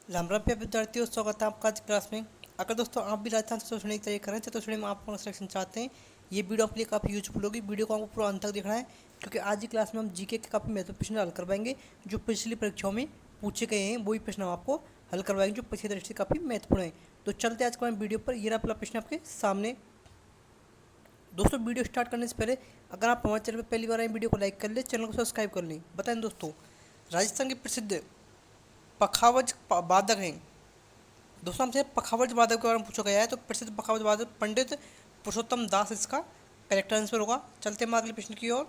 राम राम प्रिय विद्यार्थियों, स्वागत है आपका आज की क्लास में। अगर दोस्तों आप भी राजस्थान चतुर्श्रेणी की तैयारी कर रहे हैं, चतुर्श्रेणी में आप कौन सा सिलेक्शन चाहते हैं, ये वीडियो आपके लिए काफ़ी यूजफुल होगी। वीडियो को आपको पूरा अंत तक देखना है, क्योंकि आज की क्लास में हम जीके के काफ़ी महत्वपूर्ण प्रश्न हल करवाएंगे। जो पिछली परीक्षाओं में पूछे गए हैं वही प्रश्न हम आपको हल करवाएंगे, जो पिछली दृष्टि से काफ़ी महत्वपूर्ण है। तो चलते आज का वीडियो पर। ये रहा पहला प्रश्न आपके सामने। दोस्तों वीडियो स्टार्ट करने से पहले अगर आप हमारे चैनल पर पहली बार आए, वीडियो को लाइक कर लें, चैनल को सब्सक्राइब कर लें। बताएं दोस्तों, राजस्थान के प्रसिद्ध पखावज वादक हैं। दोस्तों हमसे पखावज वादक के बारे में पूछा गया है, तो प्रसिद्ध पखावज वादक पंडित पुरुषोत्तम दास इसका करेक्ट आंसर होगा। चलते हैं अगले प्रश्न की ओर।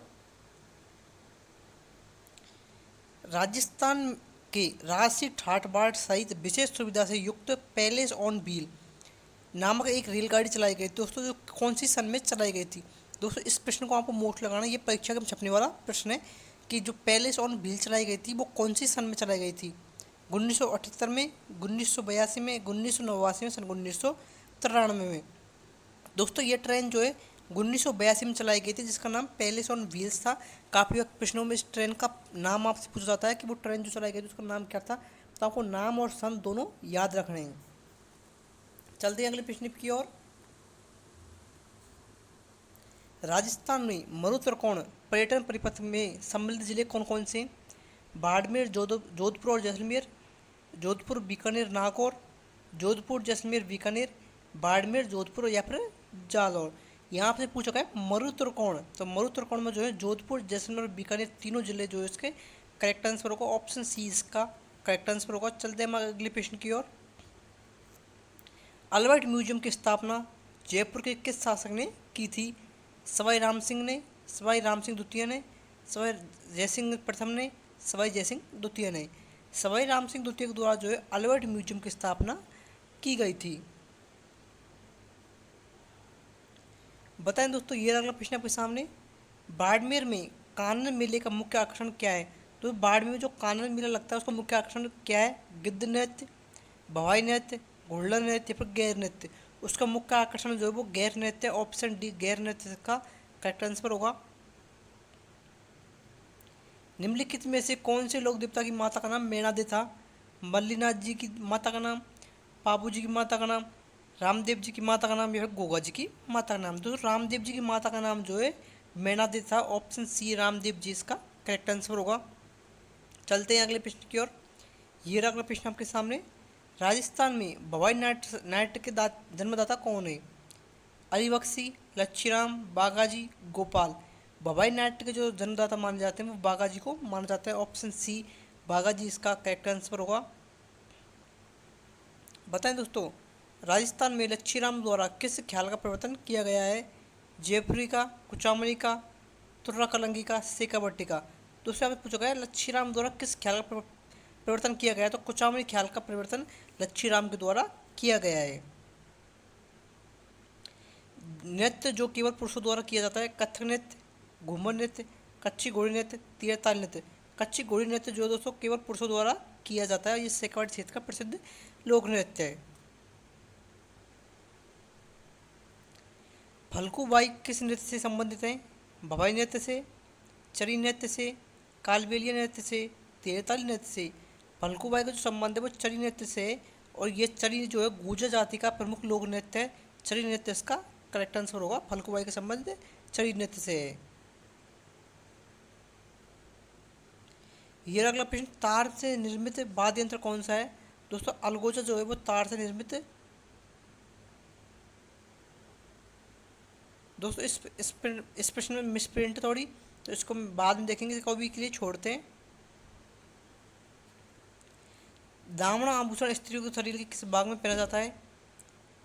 राजस्थान के राजसी ठाठ बाट सहित विशेष सुविधा से युक्त पैलेस ऑन व्हील नामक एक रेलगाड़ी चलाई गई थी दोस्तों, जो कौन सी सन में चलाई गई थी। दोस्तों इस प्रश्न को आपको मोस्ट लगाना, ये परीक्षा में छपने वाला प्रश्न है कि जो पैलेस ऑन व्हील चलाई गई थी वो कौन सी सन में चलाई गई थी। 1978 में, 1982 में, 1989 में, सन 1993 में। दोस्तों ये ट्रेन जो है 1982 में चलाई गई थी, जिसका नाम पैलेस ऑन व्हील्स था। काफ़ी वक्त प्रश्नों में इस ट्रेन का नाम आपसे पूछा जाता है कि वो ट्रेन जो चलाई गई थी उसका नाम क्या था, तो आपको नाम और सन दोनों याद रखने हैं। चलते हैं अगले प्रश्न की ओर। राजस्थान में मरुत्रिकोण पर्यटन परिपथ में सम्मिलित जिले कौन कौन से? बाड़मेर, जोधपुर और जैसलमेर, जोधपुर, बीकानेर, नागौर, जोधपुर, जैसलमेर, बीकानेर, बाड़मेर, जोधपुर या फिर जालौर। यहाँ से पूछा गया मरुत्रिकोण, तो मरुत्रिकोण में जो है जोधपुर, जैसलमेर और बीकानेर तीनों जिले जो है इसके करेक्ट आंसर होगा। ऑप्शन सी इसका करेक्ट आंसर होगा। चलते हैं हम अगले प्रश्न की ओर। अल्बर्ट म्यूजियम की स्थापना जयपुर के किस शासक ने की थी? सवाई राम सिंह ने, सवाई राम सिंह द्वितीय ने, सवाई जयसिंह प्रथम ने, सवाई जयसिंह द्वितीय ने। सवाई राम सिंह द्वितीय के द्वारा जो है अल्बर्ट म्यूजियम की स्थापना की गई थी। बताएं दोस्तों, ये अगला प्रश्न आपके सामने। बाड़मेर में कानन मेले का मुख्य आकर्षण क्या है? तो बाड़मेर में जो कानन मेला लगता है उसका मुख्य आकर्षण क्या है? गिद्ध नृत्य, भवाई नृत्य, घुड़ला नृत्य या फिर गैर नृत्य। उसका मुख्य आकर्षण जो है वो गैर नृत्य। ऑप्शन डी गैर नृत्य का करेक्ट आंसर होगा। निम्नलिखित में से कौन से लोक देवता की माता का नाम मेणादे था? मल्लीनाथ जी की माता का नाम, पाबू जी की माता का नाम, रामदेव जी की माता का नाम या फिर गोगा जी की माता का नाम। दोस्तों रामदेव जी की माता का नाम जो है मेणादे था। ऑप्शन सी रामदेव जी इसका करेक्ट आंसर होगा। चलते हैं अगले प्रश्न की ओर। ये रहा अगला प्रश्न आपके सामने। राजस्थान में भवाई नाट्य नाट्य के जन्मदाता कौन है? अली बख्शी, लच्छीराम, बागाजी, गोपाल। भवाई नाट्य के जो जन्मदाता माने जाते हैं वो बागाजी को माना जाता है। ऑप्शन सी बागाजी इसका करेक्ट आंसर होगा। बताएं दोस्तों, राजस्थान में लच्छीराम द्वारा किस ख्याल का प्रवर्तन किया गया है? जयपुरी का, कुचामणी का, तुर्रा कलंगी का, सेकाबट्टी का। दूसरा में पूछा गया लच्छीराम द्वारा किस ख्याल का परिवर्तन किया गया है, तो कुचामणी ख्याल का परिवर्तन लच्छीराम के द्वारा किया गया है। नृत्य जो केवल पुरुषों द्वारा किया जाता है? कथक नृत्य, घूमर नृत्य, कच्ची घोड़ी नृत्य, तीरताल नृत्य। कच्ची घोड़ी नृत्य जो दोस्तों केवल पुरुषों द्वारा किया जाता है, ये सेकावट क्षेत्र का प्रसिद्ध लोक नृत्य है। फल्गुबाई किस नृत्य से संबंधित हैं? भवाई नृत्य से, चरी नृत्य से, कालबेलिया नृत्य से, तीरताली नृत्य से। फल्गुबाई का जो संबंध है वो चरी नृत्य से है, और ये चरी जो है गुर्जर जाति का प्रमुख लोक नृत्य है। चरी नृत्य इसका करेक्ट आंसर होगा। फल्गुबाई का संबंध चरी नृत्य से है। ये अगला प्रश्न, तार से निर्मित वाद्य यंत्र कौन सा है? दोस्तों अलगोजा जो है वो तार से निर्मित। दोस्तों इस प्रश्न में मिस प्रिंट थोड़ी, तो इसको बाद में देखेंगे, कभी के लिए छोड़ते हैं। दामना आभूषण स्त्रियों के शरीर के किस भाग में पहना जाता है?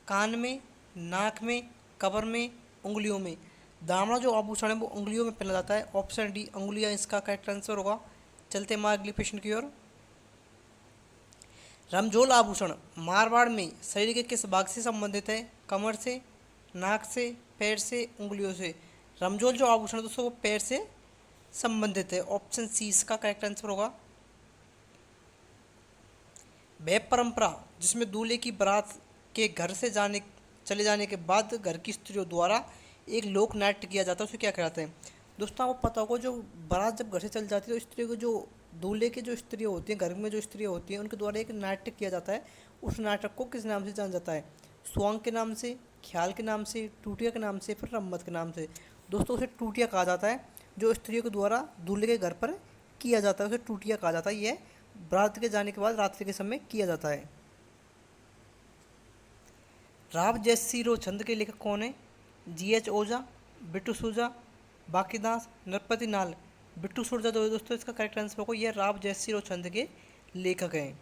कान में, नाक में, कबर में, उंगलियों में। दामना जो आभूषण है वो उंगलियों में पहना जाता है। ऑप्शन डी उंगलियां इसका करेक्ट आंसर होगा। चलते हैं अगले प्रश्न की ओर। रमजोल आभूषण मारवाड़ में शरीर के किस भाग से संबंधित है? कमर से, नाक से, पैर से, उंगलियों से। रमजोल जो आभूषण है दोस्तों वो पैर से संबंधित है। ऑप्शन सी इसका करेक्ट आंसर होगा। वह परंपरा जिसमें दूल्हे की बारात के घर से चले जाने के बाद घर की स्त्रियों द्वारा एक लोक नाट्य किया जाता है, उसे क्या कहलाते हैं? दोस्तों आपको पता होगा, जो बारात जब घर से चल जाती है तो स्त्री को जो दूल्हे की जो स्त्रियाँ होती हैं, घर में जो स्त्रियाँ होती हैं, उनके द्वारा एक नाटक किया जाता है। उस नाटक को किस नाम से जाना जाता है? स्वांग के नाम से, ख्याल के नाम से, टूटिया के नाम से, फिर रम्मत के नाम से। दोस्तों उसे टूटिया कहा जाता है। जो स्त्रियों के द्वारा दूल्हे के घर पर किया जाता है उसे टूटिया कहा जाता है। यह बारात के जाने के बाद रात्रि के समय किया जाता है। राव जयसी रो छंद के लेखक कौन है? G.H. ओझा, बिट्टू सूजा, बाकीदास, नरपति नाल। बिट्टू सूजा जो है दोस्तों इसका करेक्ट आंसर होगा, यह राव जयसी रो छंद के लेखक हैं।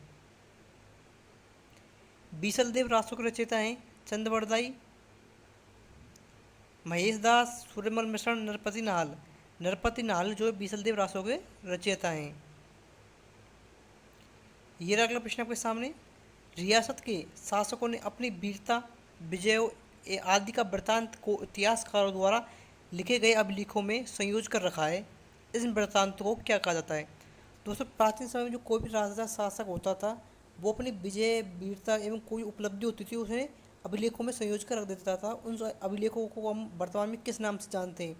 बीसल देव रासो के रचयिता हैं चंदवरदाई, महेश दास, सूर्यमल मिश्र, नरपति नाल। नरपति नाल जो है बीसल देव रासो के रचयिता हैं। ये रहा अगला प्रश्न आपके सामने। रियासत के शासकों ने अपनी वीरता, विजयों आदि का वृत्तांत को इतिहासकारों द्वारा लिखे गए अभिलेखों में संयोज कर रखा है। इस वृत्तांत को क्या कहा जाता है? दोस्तों प्राचीन समय में जो कोई भी राजा शासक होता था वो अपनी विजय, वीरता एवं कोई उपलब्धि होती थी उसे अभिलेखों में संयोज कर रख देता था। उन अभिलेखों को हम वर्तमान में किस नाम से जानते हैं?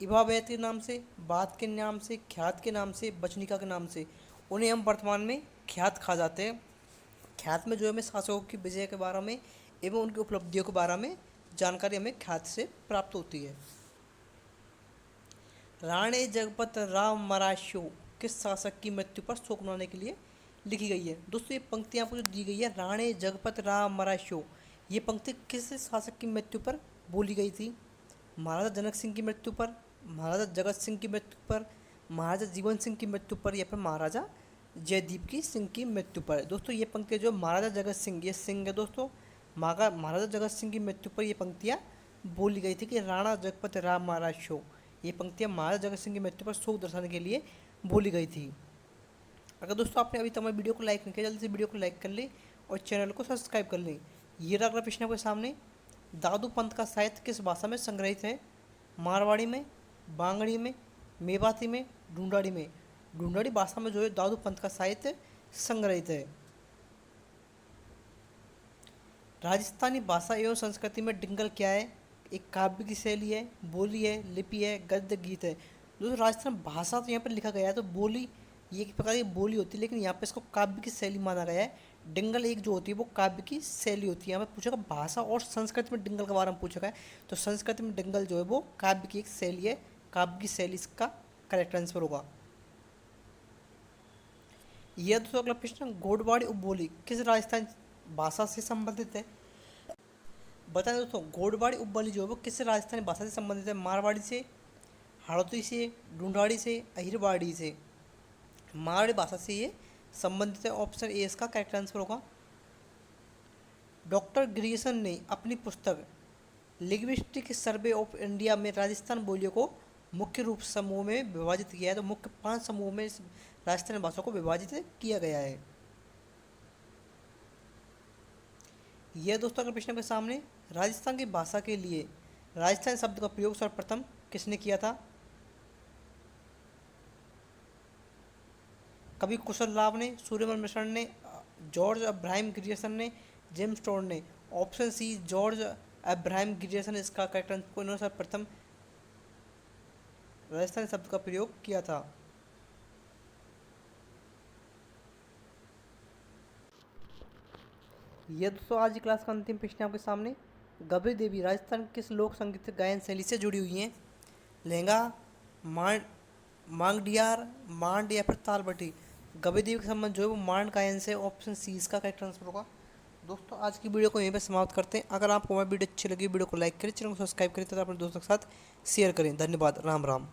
इवावैत के नाम से, बात के नाम से, ख्यात के नाम से, बचनिका के नाम से। उन्हें हम वर्तमान में ख्यात कहा जाते हैं। ख्यात में जो हमें शासकों की विजय के बारे में एवं उनकी उपलब्धियों के बारे में जानकारी हमें ख्यात से प्राप्त होती है। राणे जगपत राम मराशो किस शासक की मृत्यु पर शोक मनाने के लिए लिखी गई है? दोस्तों ये पंक्ति आपको जो दी गई है, राणे जगपत राम मराशो, ये पंक्ति किस शासक की मृत्यु पर बोली गई थी? महाराजा जनक सिंह की मृत्यु पर, महाराजा जगत सिंह की मृत्यु पर, महाराजा जीवन सिंह की मृत्यु पर, या फिर महाराजा जयदीप की सिंह की मृत्यु पर? दोस्तों ये पंक्ति जो महाराजा जगत सिंह, ये सिंह है दोस्तों, महाराजा जगत सिंह की मृत्यु पर ये पंक्तियाँ बोली गई थी कि राणा जगपत राम महाराज शो। ये पंक्तियाँ महाराजा जगत सिंह की मृत्यु पर शोक दर्शाने के लिए बोली गई थी। अगर दोस्तों आपने अभी तक हमारे वीडियो को लाइक नहीं किया, जल्दी से वीडियो को लाइक कर लें और चैनल को सब्सक्राइब कर लें। ये रहा अगला प्रश्न आपके सामने। दादू पंत का साहित्य किस भाषा में संग्रहित है? मारवाड़ी में, बांगड़ी में, मेवाती में, ढूंढाड़ी में। ढूंढाड़ी भाषा में जो है दादू पंत का साहित्य संग्रहित है। राजस्थानी भाषा एवं संस्कृति में डिंगल क्या है? एक काव्य की शैली है, बोली है, लिपि है, गद्य गीत है। दोस्तों राजस्थान भाषा तो यहाँ पर लिखा गया है, तो बोली ये एक प्रकार की बोली होती है, लेकिन यहाँ पे इसको काव्य की शैली माना गया है। डिंगल एक जो होती है वो काव्य की शैली होती है। यहाँ पे पूछा गया भाषा और संस्कृति में डिंगल के बारे में पूछा गया है, तो संस्कृति में डिंगल जो है वो काव्य की एक शैली है। काव्य की शैली इसका करेक्ट आंसर होगा। यह दोस्तों अगला प्रश्न, गोडवाड़ी उपबोली किस राजस्थान भाषा से संबंधित है? बताएं दोस्तों, गोडवाड़ी उपबोली जो है वो किस राजस्थानी भाषा से संबंधित है? मारवाड़ी से, हड़ौती से, ढूंढाड़ी से, अहिरवाड़ी से। मारवाड़ी भाषा से ये संबंधित है। ऑप्शन ए इसका करेक्ट आंसर होगा। डॉक्टर ग्रियर्सन ने अपनी पुस्तक लिंग्विस्टिक सर्वे ऑफ इंडिया में राजस्थान बोलियों को मुख्य रूप समूह में विभाजित किया है। तो मुख्य 5 समूह में इस राजस्थानी भाषा को विभाजित किया गया है। यह दोस्तों अगला प्रश्न के सामने, राजस्थान की भाषा के लिए राजस्थानी शब्द का प्रयोग सर्वप्रथम किसने किया था? कवि कुशल राव ने, सूर्यमल मिश्र ने, जॉर्ज अब्राहम ग्रियर्सन ने, जेम्स टोड ने। Option C George Abraham Grierson इसका करेक्ट आंसर। इन्होंने सर्वप्रथम राजस्थानी शब्द का प्रयोग किया था। यह दोस्तों आज की क्लास का अंतिम प्रश्न आपके सामने। गबरी देवी राजस्थान किस लोक संगीत गायन शैली से जुड़ी हुई हैं? लहंगा, मांगडियार, मांड या फिर तालबटी। गबरी देवी का संबंध जो है वो मांड गायन से। ऑप्शन सी इसका करेक्ट आंसर होगा। दोस्तों आज की वीडियो को यहीं पे समाप्त करते हैं। अगर आपको हमारी वीडियो अच्छी लगी, वीडियो को लाइक करें, चैनल को सब्सक्राइब करें तथा अपने दोस्तों के साथ शेयर करें। धन्यवाद। राम राम।